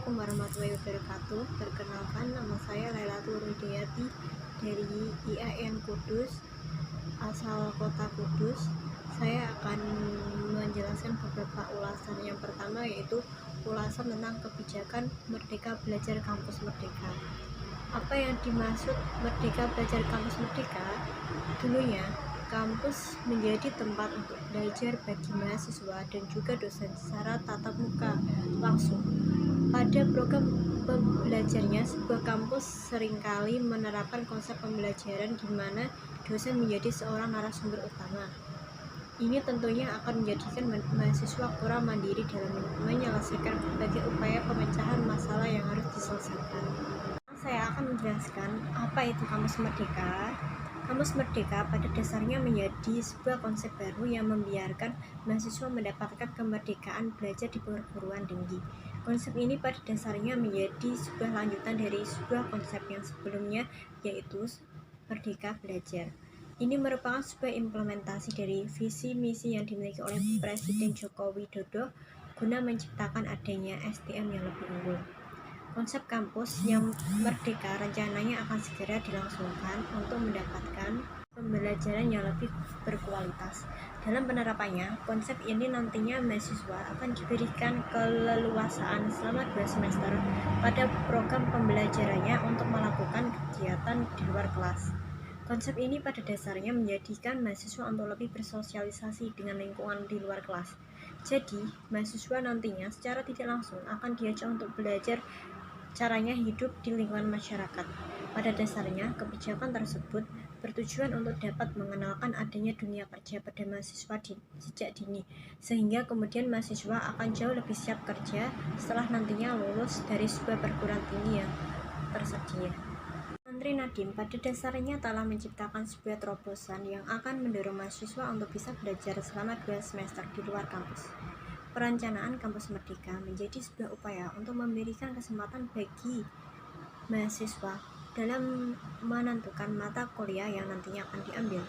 Assalamualaikum warahmatullahi wabarakatuh. Perkenalkan, nama saya Lailatul Hidayati dari IAIN Kudus, asal kota Kudus. Saya akan menjelaskan beberapa ulasan. Yang pertama yaitu ulasan tentang kebijakan Merdeka Belajar Kampus Merdeka. Apa yang dimaksud Merdeka Belajar Kampus Merdeka? Dulunya, kampus menjadi tempat untuk belajar bagi mahasiswa dan juga dosen secara tatap muka langsung. Pada program pembelajarnya, sebuah kampus seringkali menerapkan konsep pembelajaran di mana dosen menjadi seorang narasumber utama. Ini tentunya akan menjadikan mahasiswa kurang mandiri dalam menyelesaikan berbagai upaya pemecahan masalah yang harus diselesaikan. Saya akan menjelaskan apa itu Kampus Merdeka. Kampus Merdeka pada dasarnya menjadi sebuah konsep baru yang membiarkan mahasiswa mendapatkan kemerdekaan belajar di perguruan tinggi. Konsep ini pada dasarnya menjadi sebuah lanjutan dari sebuah konsep yang sebelumnya, yaitu Merdeka Belajar. Ini merupakan sebuah implementasi dari visi misi yang dimiliki oleh Presiden Joko Widodo guna menciptakan adanya SDM yang lebih unggul. Konsep kampus yang merdeka rencananya akan segera dilangsungkan untuk mendapatkan pembelajaran yang lebih berkualitas. Dalam penerapannya, konsep ini nantinya mahasiswa akan diberikan keleluasaan selama 2 semester pada program pembelajarannya untuk melakukan kegiatan di luar kelas. Konsep ini pada dasarnya menjadikan mahasiswa untuk lebih bersosialisasi dengan lingkungan di luar kelas. Jadi, mahasiswa nantinya secara tidak langsung akan diajak untuk belajar caranya hidup di lingkungan masyarakat. Pada dasarnya, kebijakan tersebut bertujuan untuk dapat mengenalkan adanya dunia kerja pada mahasiswa sejak dini, sehingga kemudian mahasiswa akan jauh lebih siap kerja setelah nantinya lulus dari sebuah perguruan tinggi yang tersedia. Menteri Nadiem pada dasarnya telah menciptakan sebuah terobosan yang akan mendorong mahasiswa untuk bisa belajar selama 2 semester di luar kampus. Perencanaan Kampus Merdeka menjadi sebuah upaya untuk memberikan kesempatan bagi mahasiswa dalam menentukan mata kuliah yang nantinya akan diambil.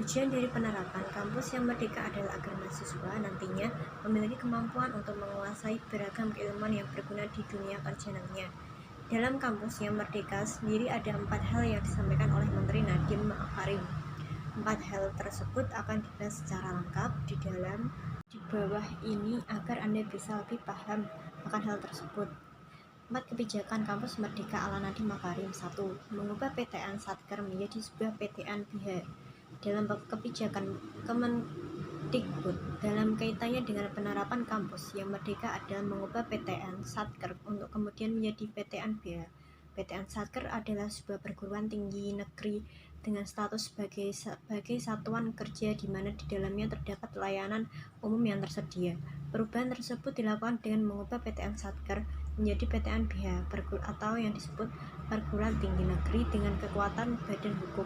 Tujuan dari penerapan kampus yang merdeka adalah agar mahasiswa nantinya memiliki kemampuan untuk menguasai beragam keilmuan yang berguna di dunia kerja nantinya. Dalam kampus yang merdeka sendiri ada 4 hal yang disampaikan oleh Menteri Nadiem Makarim. 4 hal tersebut akan dibahas secara lengkap di bawah ini agar Anda bisa lebih paham akan hal tersebut. 4 kebijakan kampus merdeka ala Nadiem Makarim. 1. Mengubah PTN Satker menjadi sebuah PTN BH. Dalam kebijakan Kemendikbud dalam kaitannya dengan penerapan kampus yang merdeka adalah mengubah PTN Satker untuk kemudian menjadi PTN BH. PTN Satker adalah sebuah perguruan tinggi negeri dengan status sebagai satuan kerja di mana di dalamnya terdapat layanan umum yang tersedia. Perubahan tersebut dilakukan dengan mengubah PTN Satker menjadi PTN BH atau yang disebut perguruan tinggi negeri dengan kekuatan badan hukum.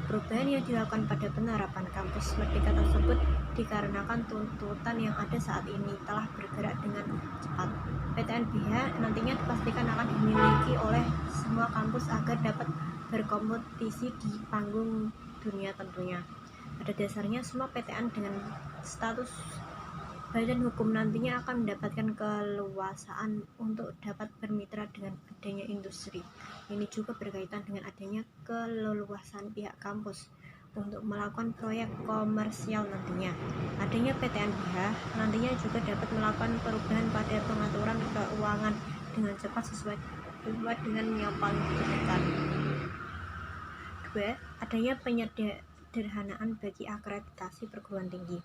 Perubahan yang dilakukan pada penerapan kampus merdeka tersebut dikarenakan tuntutan yang ada saat ini telah bergerak dengan cepat. PTN BH nantinya dipastikan akan dimiliki oleh semua kampus agar dapat berkompetisi di panggung dunia tentunya. Pada dasarnya semua PTN dengan status badan hukum nantinya akan mendapatkan keleluasaan untuk dapat bermitra dengan adanya industri. Ini juga berkaitan dengan adanya keleluasaan pihak kampus untuk melakukan proyek komersial nantinya. Adanya PTN BH nantinya juga dapat melakukan perubahan pada pengaturan keuangan dengan cepat sesuai dengan yang paling dibutuhkan. 2. Adanya penyederhanaan bagi akreditasi perguruan tinggi.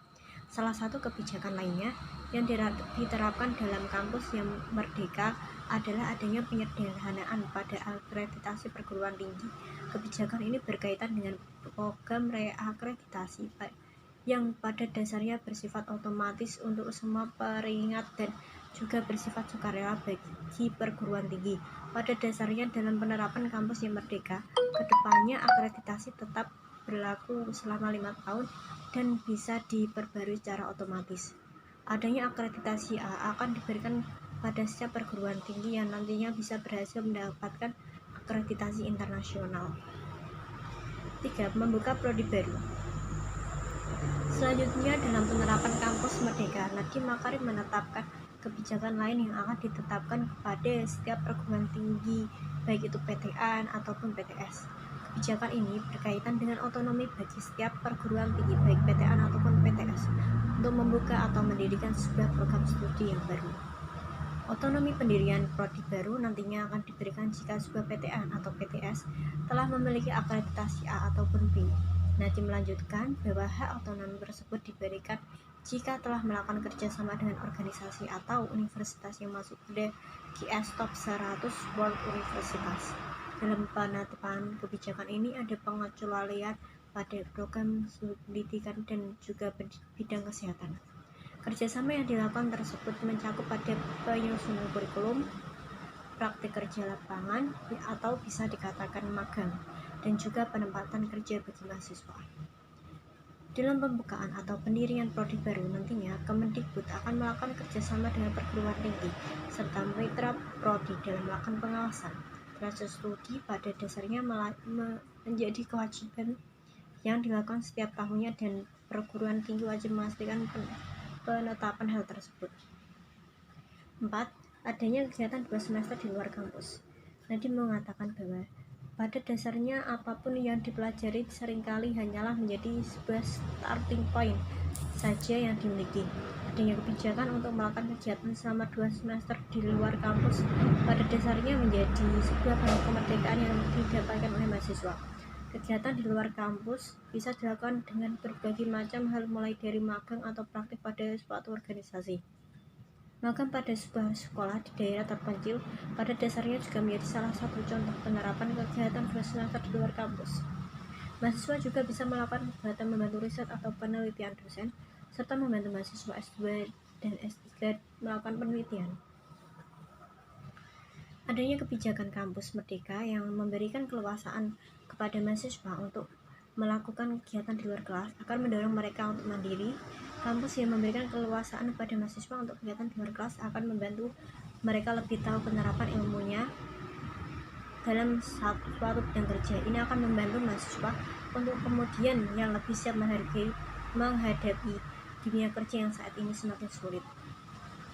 Salah satu kebijakan lainnya yang diterapkan dalam kampus yang merdeka adalah adanya penyederhanaan pada akreditasi perguruan tinggi. Kebijakan ini berkaitan dengan program reakreditasi yang pada dasarnya bersifat otomatis untuk semua peringkat dan juga bersifat sukarela bagi perguruan tinggi. Pada dasarnya dalam penerapan kampus yang merdeka, kedepannya akreditasi tetap berlaku selama 5 tahun dan bisa diperbarui secara otomatis. Adanya akreditasi A akan diberikan pada setiap perguruan tinggi yang nantinya bisa berhasil mendapatkan akreditasi internasional. 3. Membuka prodi baru. Selanjutnya dalam penerapan kampus merdeka, Nadiem Makarim menetapkan kebijakan lain yang akan ditetapkan kepada setiap perguruan tinggi, baik itu PTN ataupun PTS. Kebijakan ini berkaitan dengan otonomi bagi setiap perguruan tinggi, baik PTN ataupun PTS, untuk membuka atau mendirikan sebuah program studi yang baru. Otonomi pendirian prodi baru nantinya akan diberikan jika sebuah PTN atau PTS telah memiliki akreditasi A ataupun B. Nadiem melanjutkan bahwa hak otonomi tersebut diberikan jika telah melakukan kerjasama dengan organisasi atau universitas yang masuk pada GS Top 100 World Universitas. Dalam penetapan kebijakan ini ada pengecualian pada program pendidikan dan juga bidang kesehatan. Kerjasama yang dilakukan tersebut mencakup pada penyusunan kurikulum, praktik kerja lapangan, atau bisa dikatakan magang, dan juga penempatan kerja bagi mahasiswa. Dalam pembukaan atau pendirian prodi baru nantinya, Kemendikbud akan melakukan kerjasama dengan perguruan tinggi serta mitra prodi dalam melakukan pengawasan. Proses studi pada dasarnya menjadi kewajiban yang dilakukan setiap tahunnya dan perguruan tinggi wajib memastikan penetapan hal tersebut. 4. Adanya kegiatan 2 semester di luar kampus. Nadiem mengatakan bahwa pada dasarnya apapun yang dipelajari seringkali hanyalah menjadi sebuah starting point saja yang dimiliki. Adanya kebijakan untuk melakukan kegiatan selama 2 semester di luar kampus pada dasarnya menjadi sebuah bentuk kemerdekaan yang didapatkan oleh mahasiswa. Kegiatan di luar kampus bisa dilakukan dengan berbagai macam hal, mulai dari magang atau praktik pada suatu organisasi. Magang pada sebuah sekolah di daerah terpencil pada dasarnya juga menjadi salah satu contoh penerapan kegiatan 2 semester di luar kampus. Mahasiswa juga bisa melakukan kegiatan membantu riset atau penelitian dosen, serta membantu mahasiswa S2 dan S3 melakukan penelitian. Adanya kebijakan kampus merdeka yang memberikan keleluasaan kepada mahasiswa untuk melakukan kegiatan di luar kelas akan mendorong mereka untuk mandiri. Kampus yang memberikan keleluasaan kepada mahasiswa untuk kegiatan di luar kelas akan membantu mereka lebih tahu penerapan ilmunya dalam suatu bidang kerja. Ini akan membantu mahasiswa untuk kemudian yang lebih siap menghadapi dunia kerja yang saat ini semakin sulit.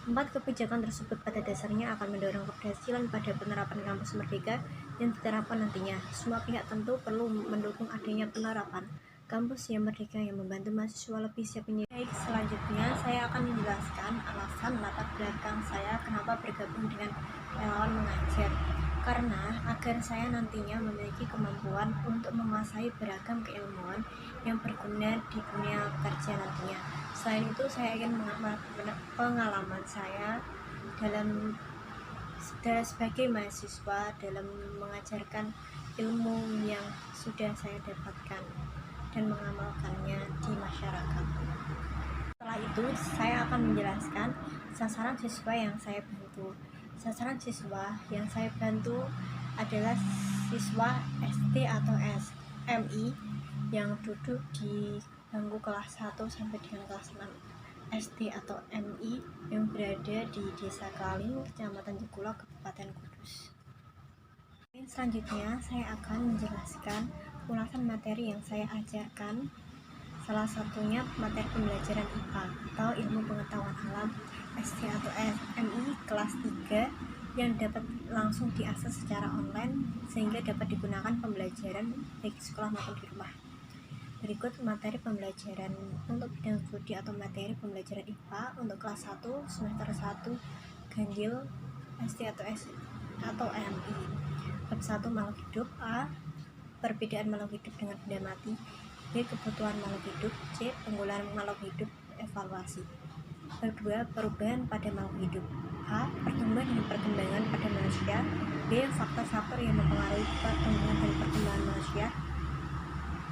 4. Kebijakan tersebut pada dasarnya akan mendorong keberhasilan pada penerapan kampus merdeka yang diterapkan nantinya. Semua pihak tentu perlu mendukung adanya penerapan kampus yang merdeka yang membantu mahasiswa lebih siap menjadi. Baik, selanjutnya saya akan menjelaskan alasan latar belakang saya kenapa bergabung dengan relawan mengajar. Karena agar saya nantinya memiliki kemampuan untuk menguasai beragam keilmuan yang berguna di dunia kerja nantinya. Selain itu, saya ingin mengamalkan pengalaman saya sebagai mahasiswa dalam mengajarkan ilmu yang sudah saya dapatkan dan mengamalkannya di masyarakat. Setelah itu, saya akan menjelaskan sasaran siswa yang saya bantu. Sasaran siswa yang saya bantu adalah siswa SD atau SMI yang duduk di bangku kelas 1 sampai dengan kelas 6, SD atau MI yang berada di Desa Kaling, Kecamatan Jekulo, Kabupaten Kudus. Selanjutnya, saya akan menjelaskan ulasan materi yang saya ajarkan. Salah satunya materi pembelajaran IPA atau ilmu pengetahuan alam SD atau SMI kelas 3 yang dapat langsung diakses secara online sehingga dapat digunakan pembelajaran baik di sekolah maupun di rumah. Berikut materi pembelajaran untuk bidang studi atau materi pembelajaran IPA untuk kelas 1 semester 1 ganjil SD atau MI. Bab 1 makhluk hidup. A. Perbedaan makhluk hidup dengan benda mati. B. Kebutuhan makhluk hidup. C. Penggunaan makhluk hidup, evaluasi. Bab 2 perubahan pada makhluk hidup. A. Pertumbuhan dan perkembangan pada manusia. B. Faktor-faktor yang mempengaruhi pertumbuhan dan perkembangan manusia.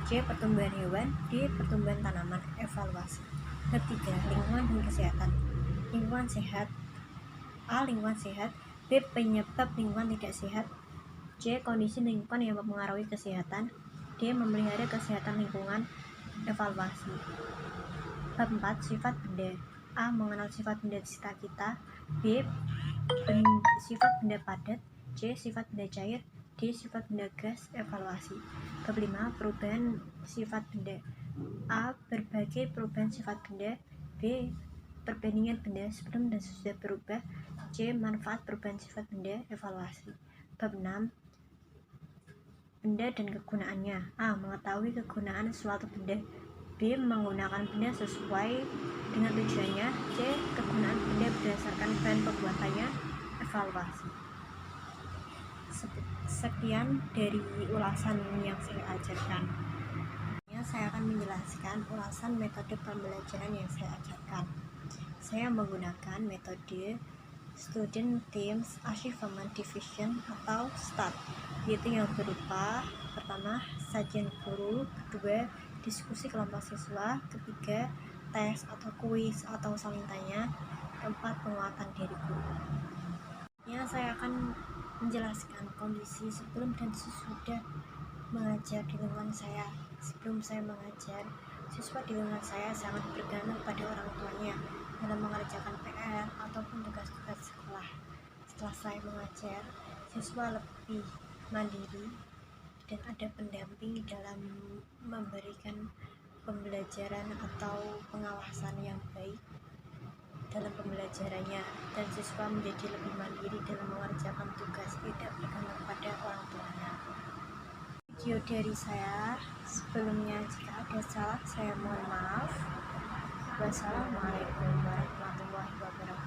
C. Pertumbuhan hewan. D. Pertumbuhan tanaman, evaluasi. Bab 3 lingkungan dan kesehatan. Lingkungan sehat. A. Lingkungan sehat. B. Penyebab lingkungan tidak sehat. C. Kondisi lingkungan yang mempengaruhi kesehatan. D. Memelihara kesehatan lingkungan, evaluasi. Bab 4 sifat benda. A. Mengenal sifat benda di sekitar kita. B. Sifat benda padat. C. Sifat benda cair. D. Sifat benda gas, evaluasi. Bab 5 perubahan sifat benda. A. Berbagai perubahan sifat benda. B. perbandingan benda sebelum dan sesudah berubah. C. Manfaat perubahan sifat benda, evaluasi. Bab 6. Benda dan kegunaannya. A. Mengetahui kegunaan suatu benda. B. Menggunakan benda sesuai dengan tujuannya. C. Kegunaan benda berdasarkan bahan pembuatannya, evaluasi. Sekian dari ulasan yang saya ajarkan. Saya akan menjelaskan ulasan metode pembelajaran yang saya ajarkan. Saya menggunakan metode Student Themes Achievement Division atau STAD, yaitu yang berupa pertama, sajian guru, kedua, diskusi kelompok siswa, ketiga, tes atau kuis atau saling tanya, keempat, penguatan diri guru. Saya akan menjelaskan kondisi sebelum dan sesudah mengajar di lingkungan saya. Sebelum saya mengajar, siswa di lingkungan saya sangat bergantung pada orang tuanya dalam mengerjakan PR ataupun tugas-tugas sekolah. Setelah saya mengajar, siswa lebih mandiri dan ada pendamping dalam memberikan pembelajaran atau pengawasan yang baik dalam pembelajarannya, dan siswa menjadi lebih mandiri dalam mengerjakan tugas, tidak bergantung pada orang tuanya. Video dari saya sebelumnya, jika ada salah saya mohon maaf. Wassalamualaikum warahmatullahi wabarakatuh.